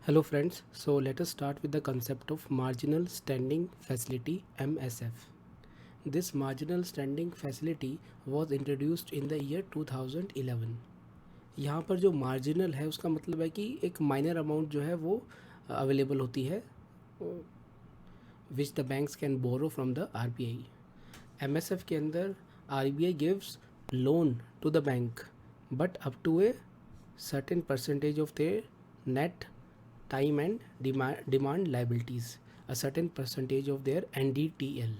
Hello friends, so let us start with the concept of marginal standing facility MSF. This marginal standing facility was introduced in the year 2011. यहाँ पर जो marginal है उसका मतलब है कि एक minor amount जो है वो available होती है which the banks can borrow from the RBI. MSF के अंदर RBI gives loan to the bank but up to a certain percentage of their net time and demand liabilities, a certain percentage of their NDTL.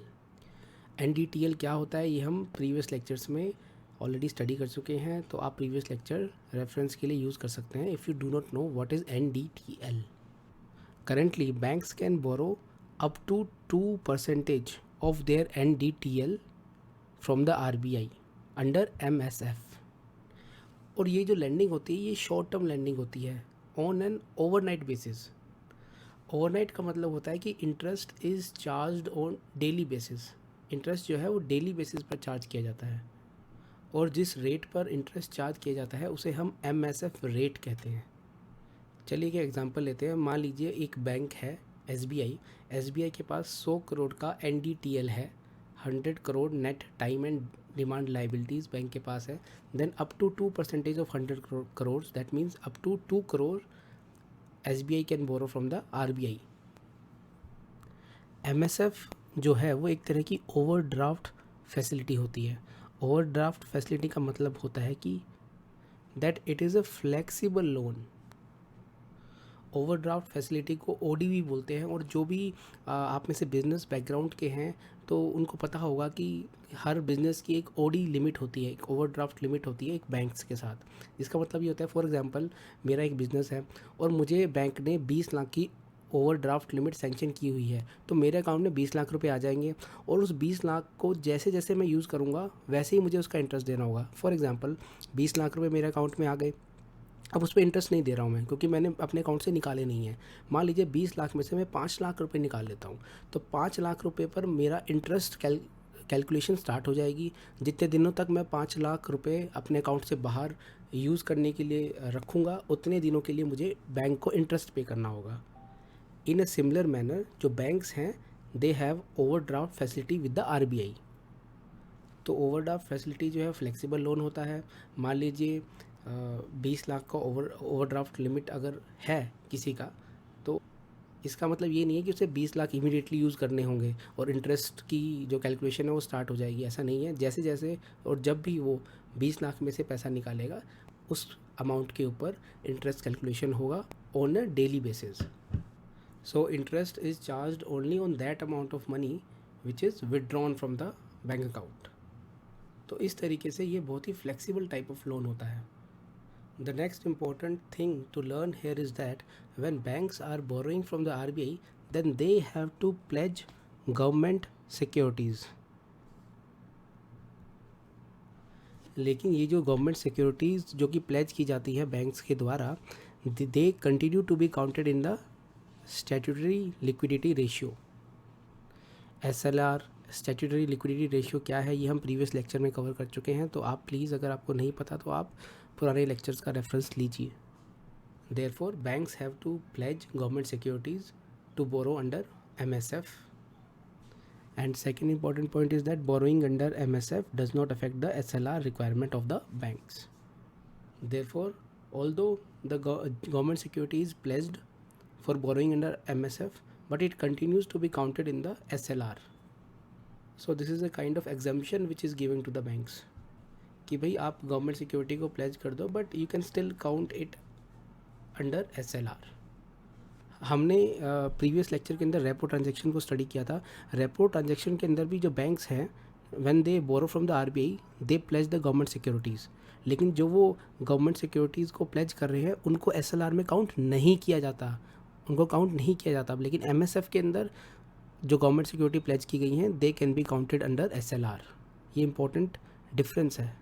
NDTL क्या होता है ये हम previous lectures में already study कर चुके हैं, तो आप प्रीवियस लेक्चर रेफरेंस के लिए यूज़ कर सकते हैं if you do not know what is NDTL. Currently banks can borrow up to 2% of their NDTL from the RBI under MSF. और ये जो लैंडिंग होती है ये शॉर्ट टर्म लैंडिंग होती है on an overnight basis. Overnight का मतलब होता है कि interest is charged on daily basis. Interest जो है वो डेली बेसिस पर चार्ज किया जाता है और जिस रेट पर इंटरेस्ट चार्ज किया जाता है उसे हम MSF रेट कहते हैं. चलिए एक एग्जांपल लेते हैं. मान लीजिए एक बैंक है SBI के पास 100 करोड़ का NDTL है, 100 crore net time and demand liabilities bank के पास है. Then up to 2% of 100 crore that means up to 2 crore SBI can borrow from the RBI. MSF जो है वो एक तरह की ओवरड्राफ्ट फैसिलिटी होती है. ओवरड्राफ्ट फैसिलिटी का मतलब होता है कि that it is a flexible loan. Overdraft facility को ODV बोलते हैं. और जो भी आप में से बिज़नेस बैकग्राउंड के हैं तो उनको पता होगा कि हर बिज़नेस की एक OD लिमिट होती है, एक ओवरड्राफ्ट लिमिट होती है एक बैंक्स के साथ. इसका मतलब ये होता है, फॉर एग्जांपल मेरा एक बिज़नेस है और मुझे बैंक ने 20 लाख की ओवरड्राफ्ट लिमिट सैंक्शन की हुई है, तो मेरे अकाउंट में 20 लाख रुपए आ जाएंगे और उस 20 लाख को जैसे जैसे मैं यूज़ करूँगा वैसे ही मुझे उसका इंटरेस्ट देना होगा. फॉर एग्जांपल 20 लाख रुपए मेरे अकाउंट में आ गए, अब उस पर इंटरेस्ट नहीं दे रहा हूँ मैं क्योंकि मैंने अपने अकाउंट से निकाले नहीं है. मान लीजिए 20 लाख में से मैं 5 लाख रुपए निकाल लेता हूँ, तो 5 लाख रुपए पर मेरा इंटरेस्ट कैलकुलेशन स्टार्ट हो जाएगी. जितने दिनों तक मैं 5 लाख रुपए अपने अकाउंट से बाहर यूज़ करने के लिए रखूँगा उतने दिनों के लिए मुझे बैंक को इंटरेस्ट पे करना होगा. इन अ सिमिलर मैनर जो बैंक्स हैं they have overdraft facility with the RBI. तो ओवरड्राफ्ट फैसिलिटी जो है फ्लेक्सिबल लोन होता है. मान लीजिए 20 लाख का ओवरड्राफ्ट लिमिट अगर है किसी का, तो इसका मतलब ये नहीं है कि उसे 20 लाख इमीडिएटली यूज़ करने होंगे और इंटरेस्ट की जो कैलकुलेशन है वो स्टार्ट हो जाएगी. ऐसा नहीं है. जैसे जैसे और जब भी वो 20 लाख में से पैसा निकालेगा उस अमाउंट के ऊपर इंटरेस्ट कैलकुलेशन होगा on a daily basis. So interest is charged only on that amount of money which is withdrawn from the bank account. तो इस तरीके से ये बहुत ही फ्लेक्सिबल टाइप ऑफ लोन होता है. The next important thing to learn here is that when banks are borrowing from the RBI, then they have to pledge government securities. लेकिन ये जो गवर्नमेंट सिक्योरिटीज़ जो कि प्लेज की जाती है बैंक्स के द्वारा, they continue to be counted in the statutory liquidity ratio. SLR statutory liquidity ratio क्या है ये हम प्रीवियस लेक्चर में कवर कर चुके हैं, तो आप प्लीज़ अगर आपको नहीं पता तो आप पुराने लेक्चर्स का रेफरेंस लीजिए. Therefore, banks have to pledge government securities to borrow under MSF. And second important point is that borrowing under MSF does not affect the SLR requirement of the banks. Therefore, although the government security is pledged for borrowing under MSF, but it continues to be counted in the SLR. So this is a kind of exemption which is given to the banks कि भाई आप government security को pledge कर दो but you can still count it under SLR. हमने previous lecture के अंदर repo transaction को स्टडी किया था. रेपो ट्रांजैक्शन के अंदर भी जो बैंक्स हैं when they borrow from the RBI they pledge the government securities. लेकिन जो वो गवर्नमेंट सिक्योरिटीज़ को प्लेज कर रहे हैं उनको SLR में काउंट नहीं किया जाता, उनको काउंट नहीं किया जाता. लेकिन MSF के अंदर जो गवर्नमेंट सिक्योरिटी प्लेज की गई हैं they can be counted under SLR. ये इंपॉर्टेंट डिफरेंस है.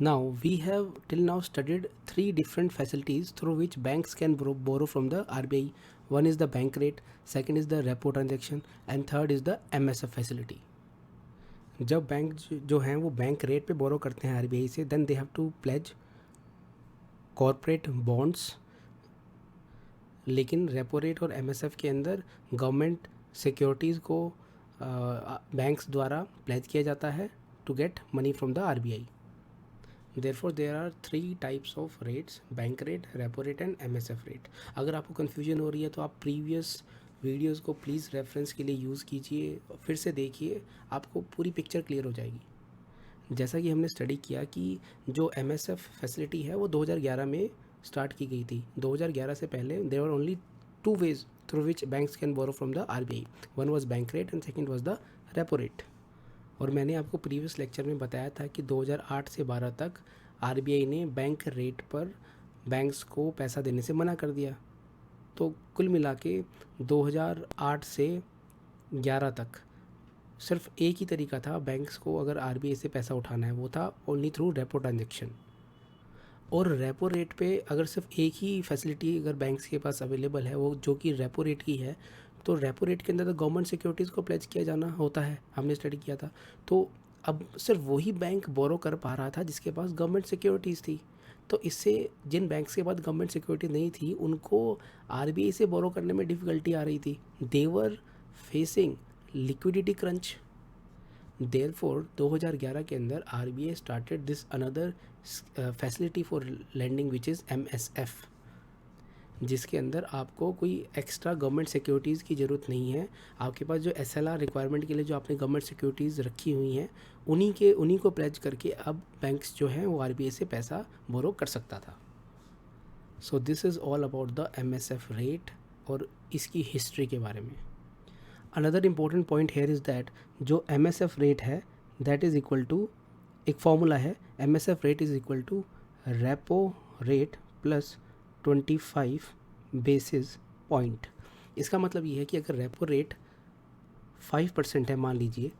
Now we have till now studied 3 different facilities through which banks can borrow from the RBI. One is the bank rate, second is the repo transaction and third is the MSF facility. जब bank जो हैं वो bank rate पे बोरो करते हैं RBI से, then they have to pledge corporate bonds लेकिन repo rate और एमएसएफ के अंदर गवर्नमेंट सिक्योरिटीज़ को बैंक्स द्वारा प्लेज किया जाता है to get money from the RBI. Therefore there are 3 types of rates, bank rate, repo rate and MSF rate. अगर आपको कन्फ्यूजन हो रही है तो आप प्रीवियस वीडियोज़ को प्लीज़ रेफरेंस के लिए यूज़ कीजिए, फिर से देखिए, आपको पूरी पिक्चर क्लियर हो जाएगी। जैसा कि हमने स्टडी किया कि जो एमएसएफ फैसिलिटी है वो 2011 में स्टार्ट की गई थी। 2011 से पहले there were only 2 ways through which banks can borrow from the RBI. One was bank rate and second was the repo rate. और मैंने आपको प्रीवियस लेक्चर में बताया था कि 2008 से 12 तक आरबीआई ने बैंक रेट पर बैंक्स को पैसा देने से मना कर दिया। तो कुल मिला के 2008 से 11 तक सिर्फ एक ही तरीका था बैंक्स को अगर आरबीआई से पैसा उठाना है, वो था ओनली थ्रू रेपो ट्रांजेक्शन। और रेपो रेट पे अगर सिर्फ एक ही फैसिलिटी अगर बैंक्स के पास अवेलेबल है, वो जो कि रेपो रेट की है, तो रेपो रेट के अंदर तो गवर्नमेंट सिक्योरिटीज़ को प्लेज किया जाना होता है, हमने स्टडी किया था। तो अब सिर्फ वही बैंक बोरो कर पा रहा था जिसके पास गवर्नमेंट सिक्योरिटीज़ थी। तो इससे जिन बैंक्स के पास गवर्नमेंट सिक्योरिटी नहीं थी उनको आरबीआई से बोरो करने में डिफ़िकल्टी आ रही थी। They were facing liquidity crunch. Therefore 2011 के अंदर R B I started this another facility for lending which is M S F, जिसके अंदर आपको कोई एक्स्ट्रा गवर्नमेंट सिक्योरिटीज़ की ज़रूरत नहीं है। आपके पास जो एसएलआर रिक्वायरमेंट के लिए जो आपने गवर्नमेंट सिक्योरिटीज़ रखी हुई हैं उन्हीं को प्लेज करके अब बैंक्स जो हैं वो आरबीआई से पैसा बोरो कर सकता था। So this is all about the MSF rate और इसकी हिस्ट्री के बारे में। Another important point here is that जो एमएसएफ रेट है दैट इज़ इक्वल टू, एक फॉर्मूला है, MSF rate is equal to repo rate plus 25 basis point. इसका मतलब ये है कि अगर रेपो रेट 5% है मान लीजिए,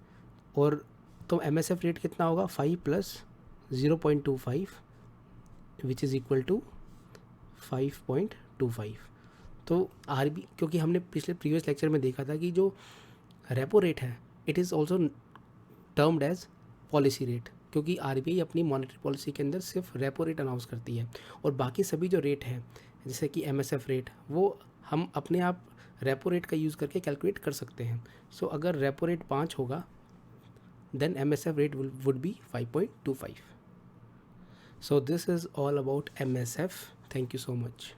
और तो एमएसएफ रेट कितना होगा, 5 plus 0.25 which is equal to 5.25। तो क्योंकि हमने प्रीवियस लेक्चर में देखा था कि जो रेपो रेट है it is also termed as policy rate, क्योंकि आरबीआई अपनी मॉनेटरी पॉलिसी के अंदर सिर्फ रेपो रेट अनाउंस करती है, और बाकी सभी जो रेट हैं जैसे कि एमएसएफ रेट वो हम अपने आप रेपो रेट का यूज़ करके कैलकुलेट कर सकते हैं। सो अगर रेपो रेट 5 होगा then MSF rate would be 5.25। So this is all about MSF. Thank you so much.